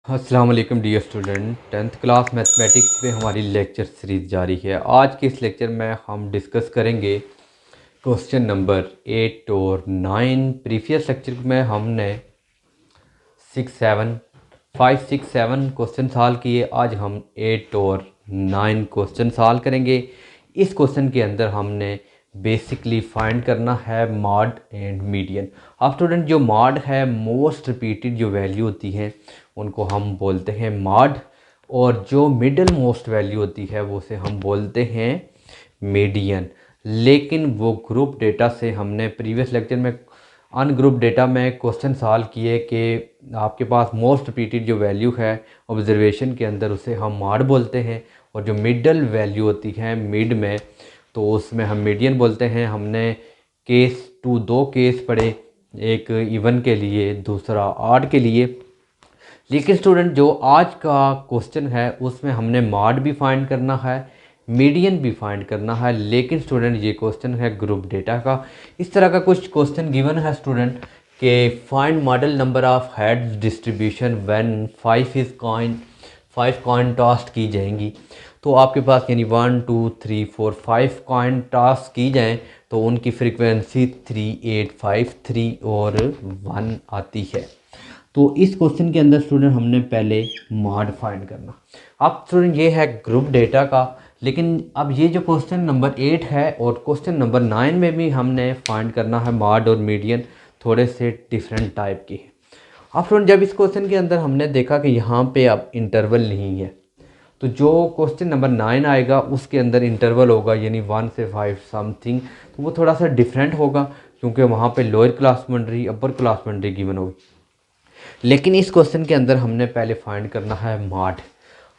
अस्सलाम वालेकुम dear student. Tenth class mathematics में हमारी लेक्चर सीरीज़ जारी है। आज के इस लेक्चर में हम डिस्कस करेंगे क्वेश्चन नंबर 8 और 9। प्रीवियस लेक्चर में हमने 5 6 7 क्वेश्चन सॉल्व किए। आज हम 8 और 9 क्वेश्चन सॉल्व करेंगे। इस क्वेश्चन के अंदर हमने बेसिकली फाइंड करना है मॉड एंड मीडियन। अब स्टूडेंट, जो मॉड है, मोस्ट रिपीटेड जो वैल्यू होती है उनको हम बोलते हैं मॉड, और जो मिडल मोस्ट वैल्यू होती है वो से हम बोलते हैं मीडियन। लेकिन वो ग्रुप डेटा से हमने प्रीवियस लेक्चर में अनग्रुप डेटा में क्वेश्चन सॉल्व किए कि आपके पास मोस्ट रिपीटेड जो वैल्यू है ऑब्जर्वेशन के अंदर उसे हम मॉड बोलते हैं, और जो मिडल वैल्यू होती है मिड में तो उसमें हम मीडियन बोलते हैं। हमने दो केस पढ़े, एक इवन के लिए, दूसरा ऑड के लिए। लेकिन स्टूडेंट, जो आज का क्वेश्चन है उसमें हमने मॉड भी फाइंड करना है, मीडियन भी फाइंड करना है। लेकिन स्टूडेंट, ये क्वेश्चन है ग्रुप डेटा का। इस तरह का कुछ क्वेश्चन गिवन है स्टूडेंट कि find model number of heads distribution when 5 coin toast की जाएंगी। तो आपके पास यानी 1 2 3 4 5 कॉइन टॉस की जाएं तो उनकी फ्रीक्वेंसी 3 8 5 3 और 1 आती है। तो इस क्वेश्चन के अंदर स्टूडेंट हमने पहले मॉड फाइंड करना। अब स्टूडेंट, ये है ग्रुप डेटा का। लेकिन अब ये जो क्वेश्चन नंबर 8 है और क्वेश्चन नंबर 9 में भी हमने फाइंड करना है मॉड और मीडियन, थोड़े से डिफरेंट टाइप की है। अब स्टूडेंट, जब इस क्वेश्चन के अंदर हमने देखा कि यहाँ पे अब इंटरवल नहीं है, तो जो क्वेश्चन नंबर 9 आएगा उसके अंदर इंटरवल होगा, यानी 1 से 5 समथिंग। तो वो थोड़ा सा डिफरेंट होगा क्योंकि वहाँ पे लोअर क्लास मंडरी अपर क्लास मंडरी गिवन होगी। लेकिन इस क्वेश्चन के अंदर हमने पहले फाइंड करना है मॉड।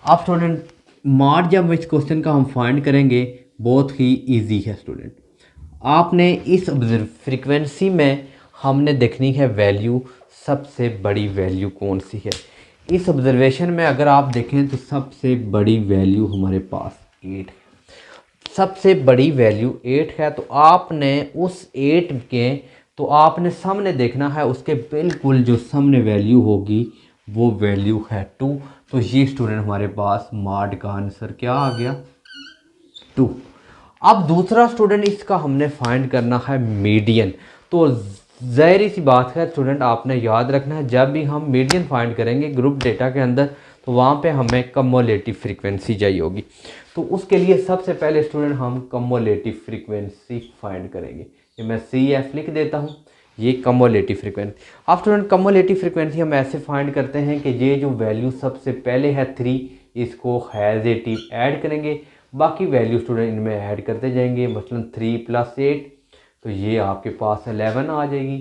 अब स्टूडेंट, मॉड जब इस क्वेश्चन का हम फाइंड करेंगे बहुत ही इजी है स्टूडेंट। आपने इस फ्रीक्वेंसी में हमने देखनी है वैल्यू, सबसे बड़ी वैल्यू कौन सी है। इस ऑब्जर्वेशन में अगर आप देखें तो सबसे बड़ी वैल्यू हमारे पास 8 है। सबसे बड़ी वैल्यू 8 है, तो आपने उस 8 के तो आपने सामने देखना है, उसके बिल्कुल जो सामने वैल्यू होगी वो वैल्यू है 2। तो ये स्टूडेंट हमारे पास मॉड का आंसर क्या आ गया, 2। अब दूसरा स्टूडेंट, इसका हमने फाइंड करना है मीडियन। तो ज़ाहिर सी बात है स्टूडेंट, आपने याद रखना है जब भी हम मीडियन फाइंड करेंगे ग्रुप डेटा के अंदर तो वहाँ पे हमें कम्युलेटिव फ्रीक्वेंसी चाहिए होगी। तो उसके लिए सबसे पहले स्टूडेंट हम कम्युलेटिव फ्रीक्वेंसी फाइंड करेंगे। ये मैं CF लिख देता हूँ, ये कम्युलेटिव फ्रीक्वेंसी। अब स्टूडेंट, कम्युलेटिव फ्रीक्वेंसी हम ऐसे फाइंड करते हैं कि ये जो वैल्यू सबसे पहले है 3, इसको हैज़ ए टी ऐड करेंगे, बाकी वैल्यू स्टूडेंट इनमें ऐड करते जाएंगे। मसलन 3 + 8 तो ये आपके पास 11 आ जाएगी।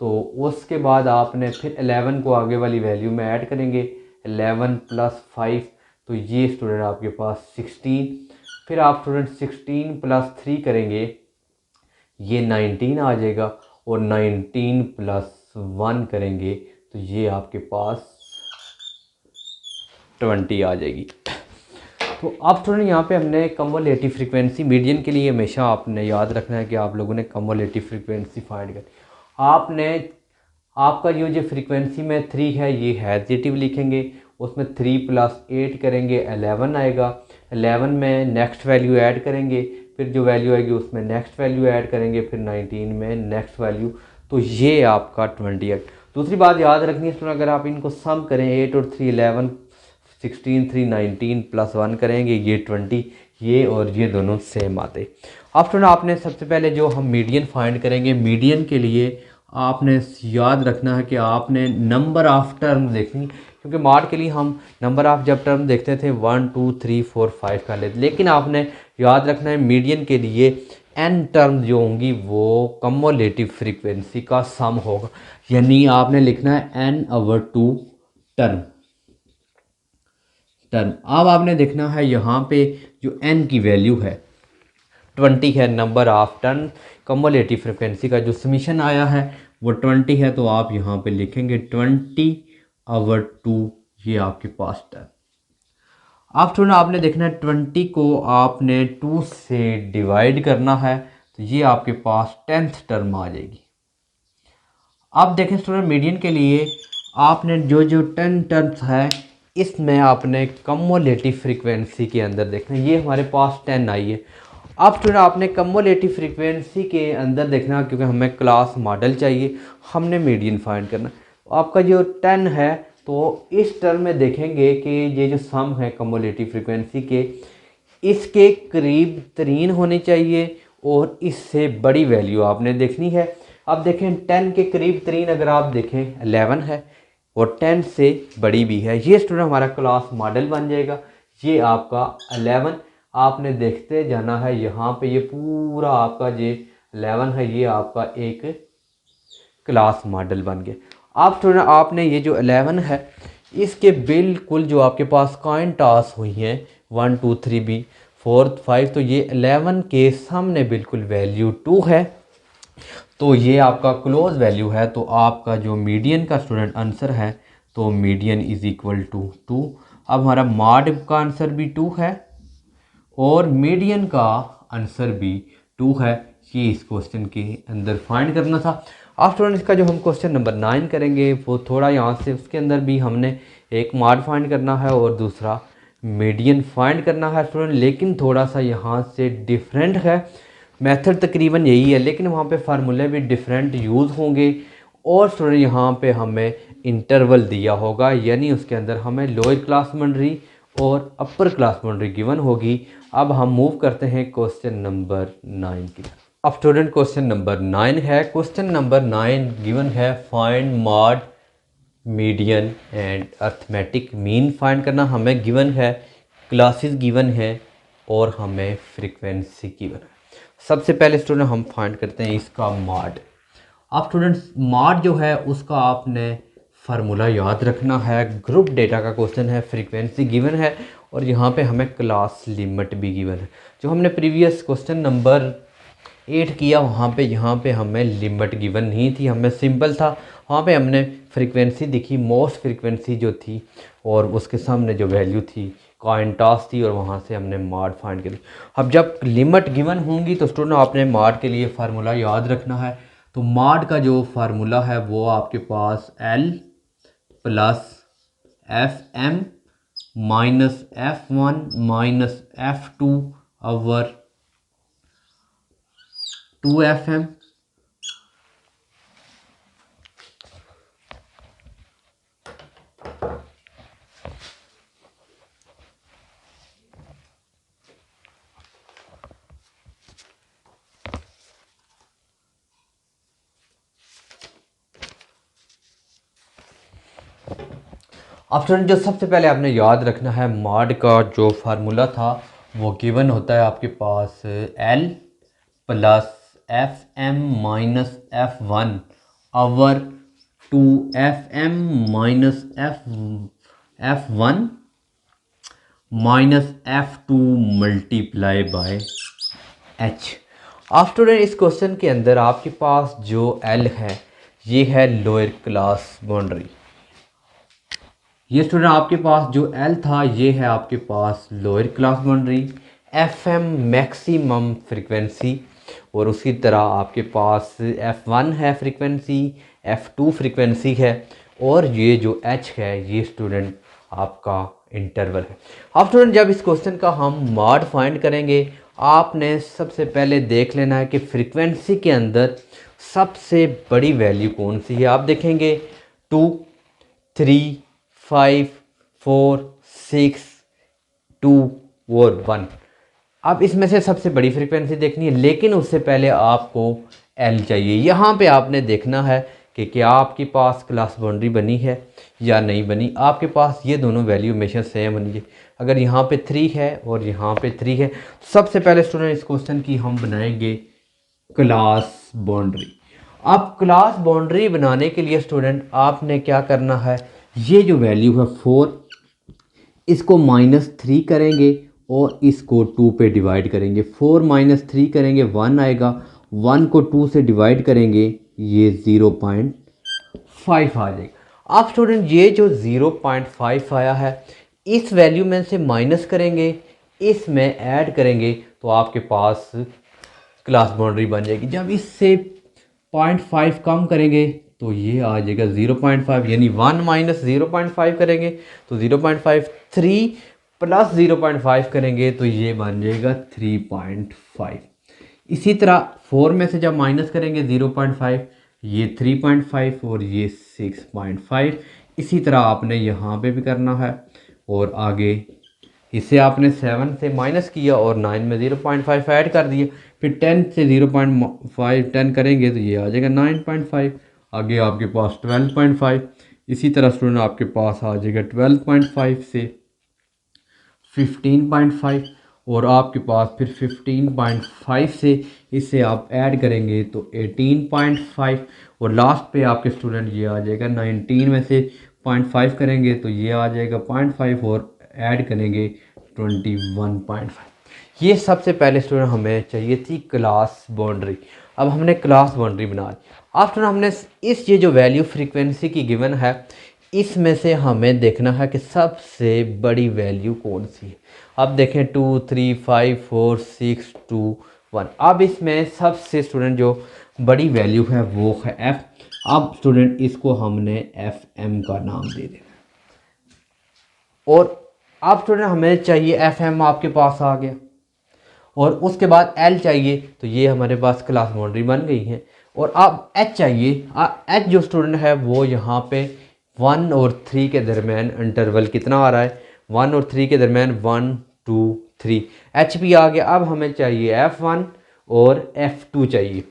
तो उसके बाद आपने फिर 11 को आगे वाली वैल्यू में ऐड करेंगे, 11 + 5 तो ये स्टूडेंट आपके पास 16। फिर आप स्टूडेंट 16 + 3 करेंगे, ये 19 आ जाएगा, और 19 + 1 करेंगे तो ये आपके पास 20 आ जाएगी। तो अब स्टूडेंट, यहाँ पे हमने कम्युलेटिव फ्रीक्वेंसी मीडियन के लिए हमेशा आपने याद रखना है कि आप लोगों ने कम्युलेटिव फ्रीक्वेंसी फाइंड कर, आपने आपका जो फ्रीक्वेंसी में 3 है ये हैजिटिव लिखेंगे, उसमें 3 + 8 करेंगे 11 आएगा, 11 में नेक्स्ट वैल्यू ऐड करेंगे, फिर जो वैल्यू आएगी उसमें नेक्स्ट वैल्यू ऐड करेंगे, फिर 19 में नेक्स्ट वैल्यू, तो ये आपका 28। दूसरी बात याद रखनी है, अगर आप इनको सम करें 8 और 3 11, 16 3 19 + 1 करेंगे ये 20, ये और ये दोनों सेम आते। अब स्टूडेंट, आपने सबसे पहले जो हम मीडियन फाइंड करेंगे, मीडियन के लिए आपने याद रखना है कि आपने नंबर ऑफ टर्म देखनी, क्योंकि मॉड के लिए हम नंबर ऑफ जब टर्म देखते थे 1 2 3 4 5 कर लेते, लेकिन आपने याद रखना है मीडियन के लिए n टर्म जो होंगी वो कम्युलेटिव फ्रीक्वेंसी का सम होगा, यानी आपने लिखना है n/2 टर्म। अब आपने देखना है यहाँ पे जो n की वैल्यू है 20 है, number of turn cumulative frequency का जो समीशन आया है वो 20 है, तो आप यहाँ पे लिखेंगे 20/2, ये आपके पास टर्म। अब स्टूडेंट, आपने देखना है 20 को आपने 2 से डिवाइड करना है, तो ये आपके पास 10th टर्म आ जाएगी। अब देखें स्टूडेंट, मीडियन के लिए आपने जो जो 10 टर्म्स है इसमें आपने कम्युलेटिव फ्रीक्वेंसी के अंदर देखना, ये हमारे पास 10 आई है। अब स्टूडेंट आपने कम्युलेटिव फ्रीक्वेंसी के अंदर देखना, क्योंकि हमें क्लास मॉडल चाहिए, हमने मीडियन फाइंड करना। आपका जो 10 है तो इस टर्म में देखेंगे कि ये जो सम है कम्युलेटिव फ्रीक्वेंसी के, इसके करीब तरीन होनी चाहिए और इससे बड़ी वैल्यू आपने देखनी है। अब देखें 10 के करीब तरीन अगर आप देखें 11 है और 10 से बड़ी भी है, ये स्टूडेंट हमारा क्लास मॉडल बन जाएगा। ये आपका 11 आपने देखते जाना है, यहाँ पे ये पूरा आपका ये 11 है, ये आपका एक क्लास मॉडल बन गया। आप स्टूडेंट आपने ये जो 11 है इसके बिल्कुल जो आपके पास कॉइन टॉस हुई हैं 1 2 3 बी 4 5, तो ये 11 के सामने बिल्कुल वैल्यू 2 है, तो ये आपका क्लोज वैल्यू है। तो आपका जो मीडियन का स्टूडेंट आंसर है, तो मीडियन इज़ इक्वल टू 2। अब हमारा मॉड का आंसर भी 2 है और मीडियन का आंसर भी 2 है। ये इस क्वेश्चन के अंदर फाइंड करना था। अब स्टूडेंट इसका जो हम क्वेश्चन नंबर 9 करेंगे वो थोड़ा यहाँ से, उसके अंदर भी हमने एक मॉड फाइंड करना है और दूसरा मीडियन फाइंड करना है स्टूडेंट, लेकिन थोड़ा सा यहाँ से डिफरेंट है। मेथड तकरीबन यही है लेकिन वहाँ पे फार्मूले भी डिफरेंट यूज़ होंगे। और स्टूडेंट यहाँ पे हमें इंटरवल दिया होगा, यानी उसके अंदर हमें लोअर क्लास बाउंड्री और अपर क्लास बाउंड्री गिवन होगी। अब हम मूव करते हैं क्वेश्चन नंबर 9 की तरफ। अब स्टूडेंट क्वेश्चन नंबर 9 है। क्वेश्चन नंबर 9 गिवन है find mod median and arithmetic mean find करना। हमें गिवन है, क्लासेस गिवन है और हमें फ्रीक्वेंसी गिवन है। सबसे पहले स्टूडेंट हम फाइंड करते हैं इसका मॉड। अब स्टूडेंट्स मॉड जो है उसका आपने फार्मूला याद रखना है। ग्रुप डेटा का क्वेश्चन है, फ्रीक्वेंसी गिवन है और यहाँ पे हमें क्लास लिमिट भी गिवन है। जो हमने प्रीवियस क्वेश्चन नंबर 8 किया वहाँ पे यहाँ पे हमें लिमिट गिवन नहीं थी, हमें सिंपल था। वहाँ पे हमने फ्रीक्वेंसी दिखी, मोस्ट फ्रीक्वेंसी जो थी और उसके सामने जो वैल्यू थी कॉइन टॉस थी और वहाँ से हमने मॉड फाइंड करी। अब जब लिमिट गिवन होंगी तो स्टूडेंट आपने मॉड के लिए फार्मूला याद रखना है। तो मॉड का जो फार्मूला है वो आपके पास L plus FM minus F1 minus F2 over 2FM। अब स्टूडेंट जो सबसे पहले आपने याद रखना है, मॉड का जो फार्मूला था वो गिवन होता है आपके पास L plus FM minus F1 over 2FM minus F1 minus F2 multiply by H। अब स्टूडेंट इस क्वेश्चन के अंदर आपके पास जो L है ये है लोअर क्लास बाउंड्री। ये स्टूडेंट आपके पास जो L था ये है आपके पास lower class boundary. FM maximum frequency और उसी तरह आपके पास F1 है फ्रीक्वेंसी, F2 फ्रीक्वेंसी है और ये जो H है ये स्टूडेंट आपका इंटरवल है। अब स्टूडेंट जब इस क्वेश्चन का हम मॉड फाइंड करेंगे आपने सबसे पहले देख लेना है कि फ्रीक्वेंसी के अंदर सबसे बड़ी वैल्यू कौन सी है। आप देखेंगे 2 3 5 4 6 2 और 1। अब इसमें से सबसे बड़ी फ्रीक्वेंसी देखनी है लेकिन उससे पहले आपको L चाहिए। यहाँ पे आपने देखना है कि क्या आपके पास क्लास बाउंड्री बनी है या नहीं बनी। आपके पास ये दोनों वैल्यू हमेशा सेम बनी है। अगर यहाँ पे 3 है और यहाँ पे 3 है, सबसे पहले स्टूडेंट इस क्वेश्चन की हम बनाएंगे क्लास बाउंड्री। अब क्लास बाउंड्री बनाने के लिए स्टूडेंट आपने क्या करना है, ये जो वैल्यू है 4 इसको -3 करेंगे और इसको 2 पे डिवाइड करेंगे। 4 - 3 करेंगे 1 आएगा, 1 को 2 से डिवाइड करेंगे ये 0.5 आ जाएगा। अब स्टूडेंट ये जो 0.5 आया है इस वैल्यू में से माइनस करेंगे, इसमें ऐड करेंगे तो आपके पास क्लास बाउंड्री बन जाएगी। जब इससे 0.5 कम करेंगे तो ये आ जाएगा 0.5, यानी 1 माइनस 0.5 करेंगे तो 0.5, 3 प्लस 0.5 करेंगे तो ये बन जाएगा 3.5। इसी तरह 4 में से जब माइनस करेंगे 0.5, ये 3.5 और ये 6.5। इसी तरह आपने यहाँ पे भी करना है। और आगे इसे आपने 7 से माइनस किया और 9 में 0.5 ऐड कर दिया, फिर 10 से 0.5 10 करेंगे तो ये आ जाएगा 9.5। आगे आपके पास 12.5। इसी तरह स्टूडेंट आपके पास आ जाएगा 12.5 से 15.5 और आपके पास फिर 15.5 से इसे आप ऐड करेंगे तो 18.5 और लास्ट पे आपके स्टूडेंट ये आ जाएगा 19 में से 0.5 करेंगे तो ये आ जाएगा 0.5 और ऐड करेंगे 21.5। ये सबसे पहले स्टूडेंट हमें चाहिए थी क्लास बाउंड्री। अब हमने क्लास बाउंड्री बना ली। अब स्टूडेंट हमने इस ये जो वैल्यू फ्रीक्वेंसी की गिवन है इसमें से हमें देखना है कि सबसे बड़ी वैल्यू कौन सी है। अब देखें 2 3 5 4 6 2 1। अब इसमें सबसे स्टूडेंट जो बड़ी वैल्यू है वो है f। अब स्टूडेंट इसको हमने fm का नाम दे देना। और अब स्टूडेंट हमें चाहिए fm आपके पास आ गया और उसके बाद l चाहिए तो ये हमारे पास क्लास बाउंड्री बन गई है। और अब h चाहिए। h जो स्टूडेंट है वो यहाँ पे 1 और 3 के दरमियान इंटरवल कितना आ रहा है, 1 और 3 के दरमियान 1 2 3 h भी आ गया। अब हमें चाहिए f1 और f2 चाहिए।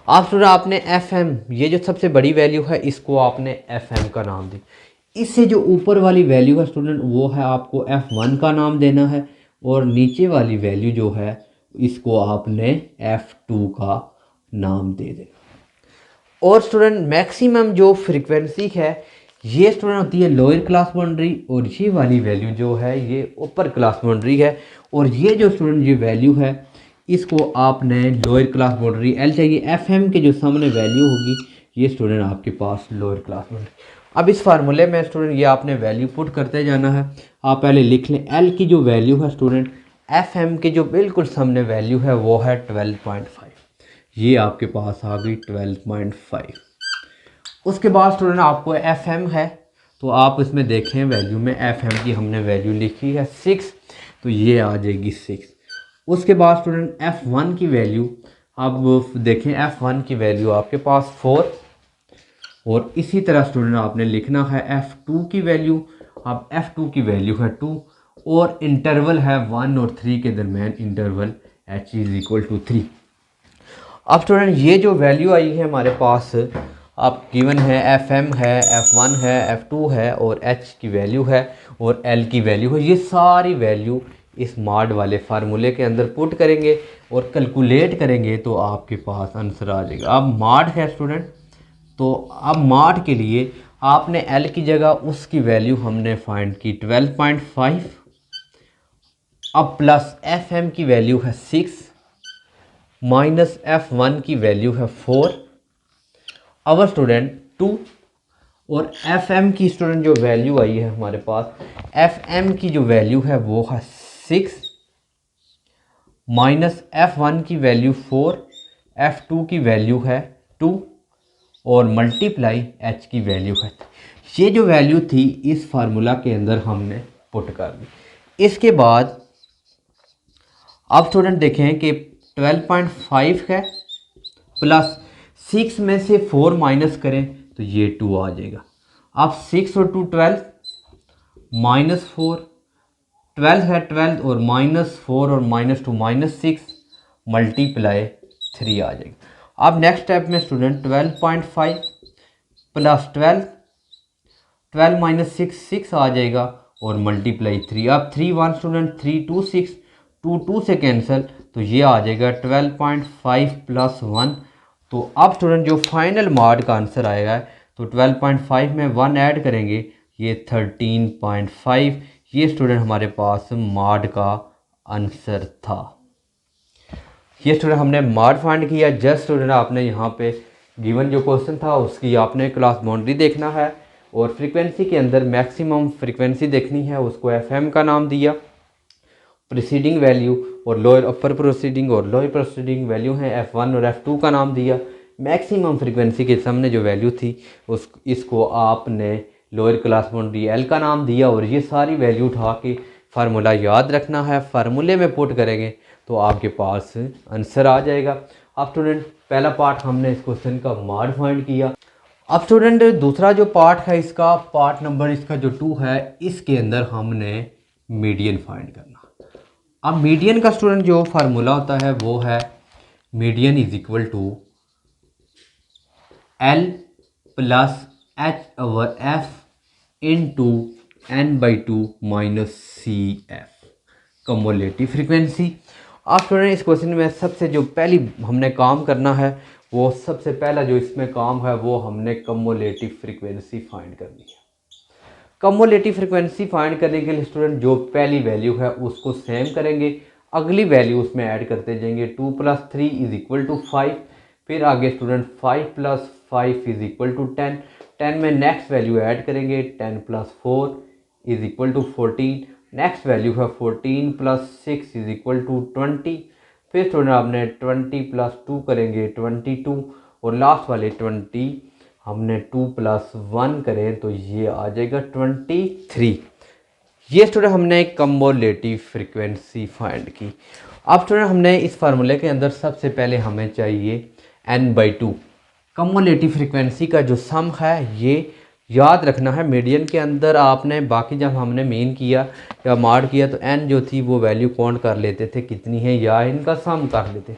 आप स्टूडेंट आपने fm ये जो सबसे बड़ी वैल्यू है इसको आपने fm का नाम दें। इससे जो ऊपर वाली वैल्यू है स्टूडेंट वो है आपको f1 का नाम देना है और नीचे वाली वैल्यू जो है इसको आपने f2 का नाम दे देना। और स्टूडेंट मैक्सिमम जो फ्रीक्वेंसी है ये स्टूडेंट होती है लोअर क्लास बाउंड्री और ये वाली वैल्यू जो है ये ऊपर क्लास बाउंड्री है। और ये जो स्टूडेंट ये वैल्यू है इसको आपने लोअर क्लास बाउंड्री एल चाहिए। एफएम के जो सामने वैल्यू होगी ये स्टूडेंट आपके पास लोअर क्लास बाउंड्री। अब इस फार्मूले में स्टूडेंट ये आपने वैल्यू पुट करते जाना है। आप पहले लिख लें एल की जो वैल्यू है स्टूडेंट एफएम के जो बिल्कुल सामने वैल्यू है वो है 12.5। ये आपके पास आ गई 12.5। उसके बाद स्टूडेंट आपको एफएम है तो आप इसमें देखें वैल्यू में एफएम की हमने वैल्यू लिखी है 6 तो ये आ जाएगी 6। उसके बाद स्टूडेंट f1 की वैल्यू अब देखें f1 की वैल्यू आपके पास 4 और इसी तरह स्टूडेंट आपने लिखना है f2 की वैल्यू। अब f2 की वैल्यू है 2 और इंटरवल है 1 और 3 के दरमियान इंटरवल h = 3। अब स्टूडेंट ये जो वैल्यू आई है हमारे पास अब गिवन है fm है f1 है f2 है और h की वैल्यू है और l की वैल्यू है। ये सारी वैल्यू इस मॉड वाले फार्मूले के अंदर पुट करेंगे और कैलकुलेट करेंगे तो आपके पास आंसर आ जाएगा। अब मॉड है स्टूडेंट तो अब मॉड के लिए आपने l की जगह उसकी वैल्यू हमने फाइंड की 12.5। अब प्लस fm की वैल्यू है 6 माइनस f1 की वैल्यू है 4 अवर स्टूडेंट 2 और fm की स्टूडेंट जो वैल्यू आई है हमारे पास fm की जो वैल्यू है वो है 6 माइनस f1 की वैल्यू 4 f2 की वैल्यू है 2 और मल्टीप्लाई h की वैल्यू है। ये जो वैल्यू थी इस फार्मूला के अंदर हमने पुट कर दी। इसके बाद अब स्टूडेंट देखें कि 12.5 है प्लस 6 में से 4 माइनस करें तो ये 2 आ जाएगा। अब 6 और 2 12 माइनस 4 12 है 12 और माइनस 4 और माइनस 2 माइनस 6 मल्टीप्लाई 3 आ जाएगा। अब नेक्स्ट स्टेप में स्टूडेंट 12.5 प्लस 12 माइनस 6 आ जाएगा और मल्टीप्लाई 3। अब 3 1 स्टूडेंट 3 2 6 2 2 से कैंसिल तो ये आ जाएगा 12.5 प्लस 1। तो अब स्टूडेंट जो फाइनल मॉड का आंसर आएगा तो 12.5 में 1 ऐड करेंगे ये 13.5। ये स्टूडेंट हमारे पास मॉड का आंसर था। ये स्टूडेंट हमने मॉड फाइंड किया। जस्ट स्टूडेंट आपने यहाँ पे गिवन जो क्वेश्चन था उसकी आपने क्लास बाउंड्री देखना है और फ्रीक्वेंसी के अंदर मैक्सिमम फ्रीक्वेंसी देखनी है उसको एफएम का नाम दिया। प्रीसीडिंग वैल्यू और लोअर अपर प्रोसीडिंग और लोअर प्रोसीडिंग वैल्यू है f1 और f2 का नाम दिया। मैक्सिमम फ्रीक्वेंसी के सामने जो वैल्यू थी इसको आपने लोअर क्लास बाउंड्री एल का नाम दिया और ये सारी वैल्यू उठा के फार्मूला याद रखना है, फार्मूले में पुट करेंगे तो आपके पास आंसर आ जाएगा। अब स्टूडेंट पहला पार्ट हमने इस क्वेश्चन का मॉड फाइंड किया। अब स्टूडेंट दूसरा जो पार्ट है इसका, पार्ट नंबर इसका जो 2 है, इसके अंदर हमने मीडियन फाइंड करना। अब मीडियन का स्टूडेंट जो फार्मूला होता है वो है median is equal to L plus H over F into n/2 minus C F cumulative frequency. अब स्टूडेंट इस क्वेश्चन में सबसे जो पहली हमने काम करना है वो सबसे पहला जो इसमें काम है वो हमने कम्युलेटिव फ्रीक्वेंसी फाइंड करनी है। कम्युलेटिव फ्रीक्वेंसी फाइंड करने के लिए स्टूडेंट जो पहली वैल्यू है उसको सेम करेंगे, अगली वैल्यू उसमें ऐड करते जाएंगे। 2 + 3 = 5, फिर आगे स्टूडेंट 5 + 5 = 10। 10 में नेक्स्ट वैल्यू ऐड करेंगे, 10 + 4 = 14। नेक्स्ट वैल्यू है 14 + 6 = 20। फिर स्टूडेंट आपने 20 + 2 करेंगे 22, और लास्ट वाले 20 हमने 2 + 1 करें तो ये आ जाएगा 23। ये स्टूडेंट हमने कम्युलेटिव फ्रीक्वेंसी फाइंड की। अब स्टूडेंट हमने इस फार्मूले के अंदर सबसे पहले हमें चाहिए n/2। कम्युलेटिव फ्रीक्वेंसी का जो सम है ये याद रखना है। मीडियन के अंदर आपने बाकी जब हमने मीन किया या मॉड किया तो n जो थी वो वैल्यू काउंट कर लेते थे कितनी है, या इनका सम कर लेते।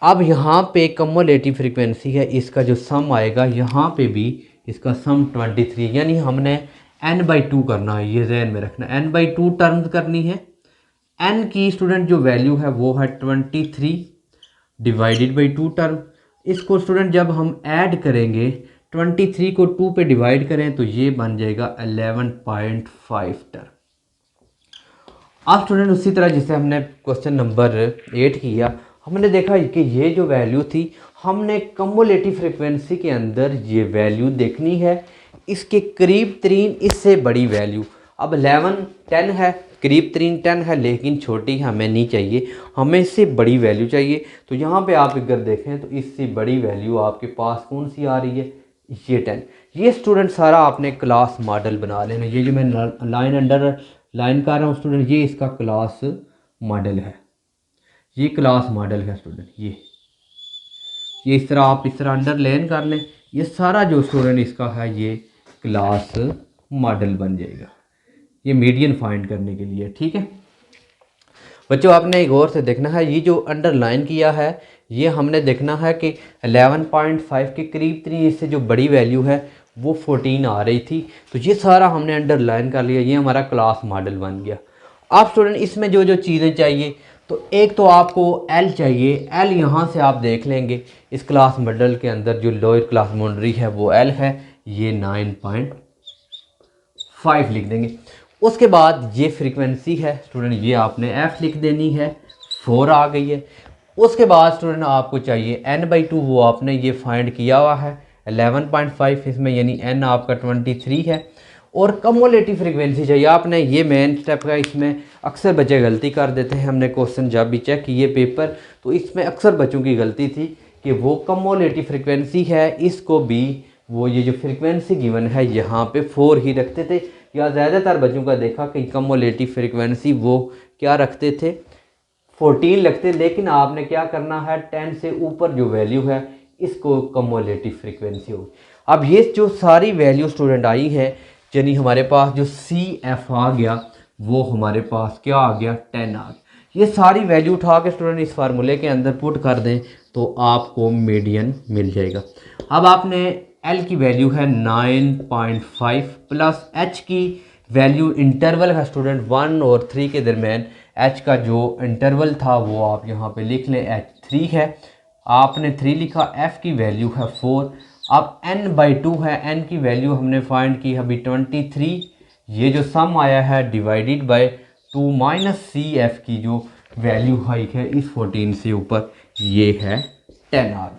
अब यहाँ पे कम्युलेटिव फ्रीक्वेंसी है, इसका जो सम आएगा यहाँ पे भी इसका सम 23, यानी हमने n/2 करना है, ये जहन में रखना। n/2 टर्म्स करनी है। n की स्टूडेंट जो वैल्यू है वो है 23 डिवाइडेड बाई 2 टर्म। इसको स्टूडेंट जब हम ऐड करेंगे 23 को 2 पे डिवाइड करें तो ये बन जाएगा 11.5 टर्म। अब स्टूडेंट उसी तरह जिसे हमने क्वेश्चन नंबर 8 किया, हमने देखा कि ये जो वैल्यू थी हमने कम्युलेटिव फ्रीक्वेंसी के अंदर ये वैल्यू देखनी है, इसके करीब तरीन इससे बड़ी वैल्यू। अब 11 10 है, करीब तरीन 10 है, लेकिन छोटी हमें नहीं चाहिए, हमें इससे बड़ी वैल्यू चाहिए। तो यहाँ पे आप अगर देखें तो इससे बड़ी वैल्यू आपके पास कौन सी आ रही है, ये 10। ये स्टूडेंट सारा आपने क्लास मॉडल बना लेना। ये जो मैं लाइन अंडर लाइन कर रहा हूँ स्टूडेंट, ये इसका क्लास मॉडल है, ये क्लास मॉडल है स्टूडेंट। ये इस तरह आप इस तरह अंडरलाइन कर लें। ये सारा जो स्टूडेंट इसका है ये क्लास मॉडल बन जाएगा, ये मीडियन फाइंड करने के लिए। ठीक है बच्चों, आपने गौर से देखना है, ये जो अंडरलाइन किया है ये हमने देखना है कि 11.5 के करीब तरीन इससे जो बड़ी वैल्यू है वो 14 आ रही थी, तो ये सारा हमने अंडरलाइन कर लिया, ये हमारा क्लास मॉडल बन गया। अब स्टूडेंट इसमें जो जो चीज़ें चाहिए, तो एक तो आपको एल चाहिए। एल यहाँ से आप देख लेंगे इस क्लास मॉडल के अंदर जो लोअर क्लास बाउंड्री है वो एल है, ये 9.5 लिख देंगे। उसके बाद ये फ्रीक्वेंसी है स्टूडेंट, ये आपने एफ लिख देनी है, 4 आ गई है। उसके बाद स्टूडेंट आपको चाहिए n/2, वो आपने ये फाइंड किया हुआ है 11.5 इसमें, यानी n आपका 23 है। और कम्युलेटिव फ्रीक्वेंसी चाहिए आपने, ये मेन स्टेप है। इसमें अक्सर बच्चे गलती कर देते हैं, हमने क्वेश्चन जब भी चेक किए पेपर तो इसमें अक्सर बच्चों की गलती थी कि वो कम्युलेटिव फ्रीक्वेंसी है इसको भी वो ये जो फ्रीक्वेंसी गिवन है यहाँ पे 4 ही रखते थे, या ज़्यादातर बच्चों का देखा कि कम्युलेटिव फ्रीक्वेंसी वो क्या रखते थे 14 लगते। लेकिन आपने क्या करना है 10 से ऊपर जो वैल्यू है इसको कम्युलेटिव फ्रीक्वेंसी होगी। अब ये जो सारी वैल्यू स्टूडेंट आई है, यानी हमारे पास जो CF आ गया वो हमारे पास क्या आ गया 10 आ गया। ये सारी वैल्यू उठा के स्टूडेंट इस फार्मूले के अंदर पुट कर दें तो आपको मीडियन मिल जाएगा। अब आपने L की वैल्यू है 9.5 प्लस H की वैल्यू इंटरवल है स्टूडेंट 1 और 3 के दरमियान, H का जो इंटरवल था वो आप यहाँ पे लिख लें, H 3 है, आपने 3 लिखा। F की वैल्यू है 4। अब n/2 है, n की वैल्यू हमने फाइंड की अभी 23, ये जो सम आया है डिवाइडेड बाय 2 माइनस CF की जो वैल्यू हाई है इस 14 से ऊपर, ये है 10 आ गया।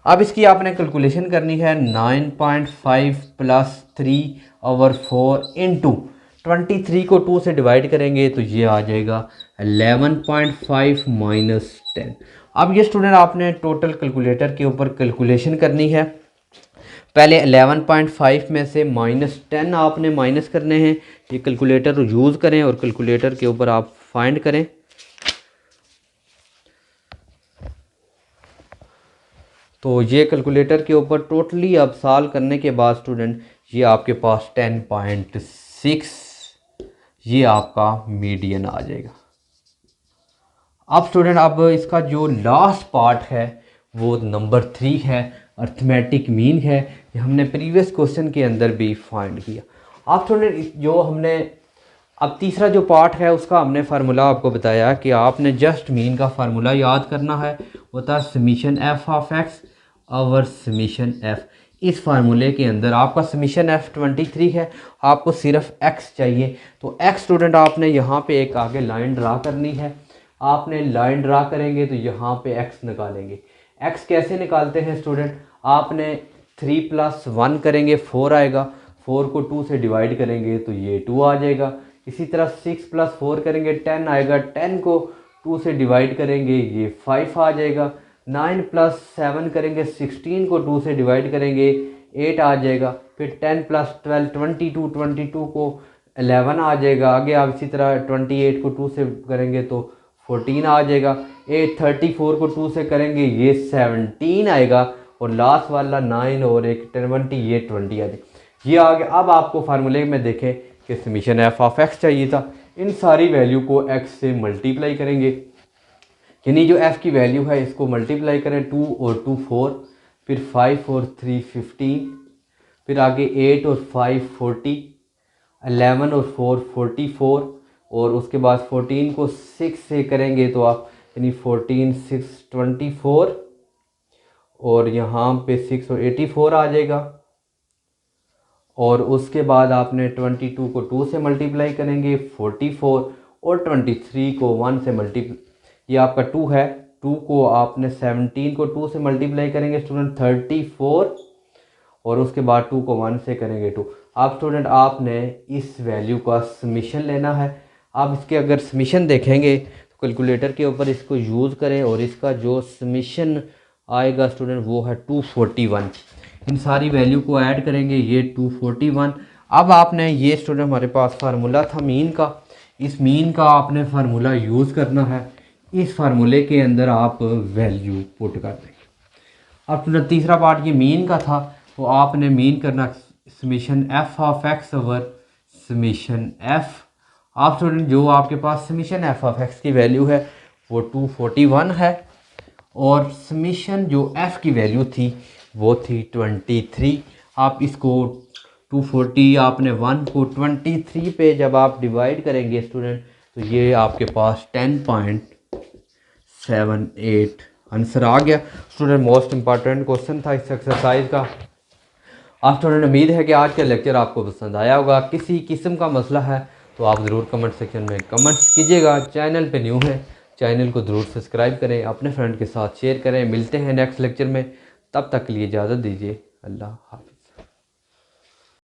अब इसकी आपने कैलकुलेशन करनी है 9.5 प्लस 3/4 इंटू 23 को 2 से डिवाइड करेंगे तो ये आ जाएगा 11.5 माइनस 10। अब ये स्टूडेंट आपने टोटल कैलकुलेटर के ऊपर कैलकुलेशन करनी है। पहले 11.5 में से -10 आपने माइनस करने हैं। ये कैलकुलेटर यूज़ करें और कैलकुलेटर के ऊपर आप फाइंड करें। तो ये कैलकुलेटर के ऊपर टोटली अब सॉल्व करने के बाद स्टूडेंट ये आपके पास 10.6 ये आपका मीडियन आ जाएगा। अब स्टूडेंट अब इसका जो लास्ट पार्ट है वो नंबर 3 है, अर्थमेटिक मीन है। ये हमने प्रीवियस क्वेश्चन के अंदर भी फाइंड किया। अब स्टूडेंट जो हमने अब तीसरा जो पार्ट है उसका हमने फार्मूला आपको बताया कि आपने जस्ट मीन का फार्मूला याद करना है। वो था summation F of x over summation F. इस फार्मूले के अंदर आपका समीशन एफ 23 है, आपको सिर्फ एक्स चाहिए। तो एक्स स्टूडेंट आपने यहाँ पे एक आगे लाइन ड्रा करनी है। आपने लाइन ड्रा करेंगे तो यहाँ पे एक्स निकालेंगे। एक्स कैसे निकालते हैं स्टूडेंट, आपने 3 + 1 करेंगे 4 आएगा, 4 को 2 से डिवाइड करेंगे तो ये 2 आ जाएगा। इसी तरह 6 + 4 करेंगे 10 आएगा, 10 को 2 से डिवाइड करेंगे ये 5 आ जाएगा। 9 + 7 करेंगे 16 को 2 से डिवाइड करेंगे 8 आ जाएगा। फिर 10 + 12 22 को 11 आ जाएगा। आगे आप इसी तरह 28 को 2 से करेंगे तो 14 आ जाएगा। 34 को 2 से करेंगे ये 17 आएगा। और लास्ट वाला 9 और एक 20 ये 20 आ जाएगा। ये आ गया। अब आपको फार्मूले में देखें कि समीशन एफ ऑफ एक्स चाहिए था। इन सारी वैल्यू को एक्स से मल्टीप्लाई करेंगे, यानी जो f की वैल्यू है इसको मल्टीप्लाई करें। 2 और 2 4, फिर 5 और 3 15, फिर आगे 8 और 5 40, 11 और 4 44, और उसके बाद 14 को 6 से करेंगे तो आप यानी 14 6 24, और यहाँ पे 6 और 84 आ जाएगा। और उसके बाद आपने 22 को 2 से मल्टीप्लाई करेंगे 44, और 23 को 1 से मल्टीप्लाई, ये आपका 2 है। 2 को आपने 17 को 2 से मल्टीप्लाई करेंगे स्टूडेंट 34, और उसके बाद 2 को 1 से करेंगे 2। अब स्टूडेंट आपने इस वैल्यू का समीशन लेना है। आप इसके अगर समीशन देखेंगे तो कैलकुलेटर के ऊपर इसको यूज़ करें और इसका जो समीशन आएगा स्टूडेंट वो है 241। इन सारी वैल्यू को ऐड करेंगे ये 241। अब आपने ये स्टूडेंट हमारे पास फार्मूला था मीन का, इस मीन का आपने फार्मूला यूज़ करना है। इस फार्मूले के अंदर आप वैल्यू पुट कर देंगे। अब स्टूडेंट तीसरा पार्ट ये मीन का था, तो आपने मीन करना summation F of x over summation F. आप स्टूडेंट जो आपके पास समीशन एफ ऑफ एक्स की वैल्यू है वो 241 है, और समीशन जो एफ़ की वैल्यू थी वो थी 23। आप इसको 240 आपने 1 को 23 पे जब आप डिवाइड करेंगे स्टूडेंट तो ये आपके पास 10.78 आंसर आ गया। स्टूडेंट मोस्ट इंपॉर्टेंट क्वेश्चन था इस एक्सरसाइज का। आप स्टूडेंट उम्मीद है कि आज का लेक्चर आपको पसंद आया होगा। किसी किस्म का मसला है तो आप ज़रूर कमेंट सेक्शन में कमेंट्स कीजिएगा। चैनल पे न्यू है, चैनल को ज़रूर सब्सक्राइब करें, अपने फ्रेंड के साथ शेयर करें। मिलते हैं नेक्स्ट लेक्चर में, तब तक के लिए इजाज़त दीजिए। अल्लाह हाफ़िज़।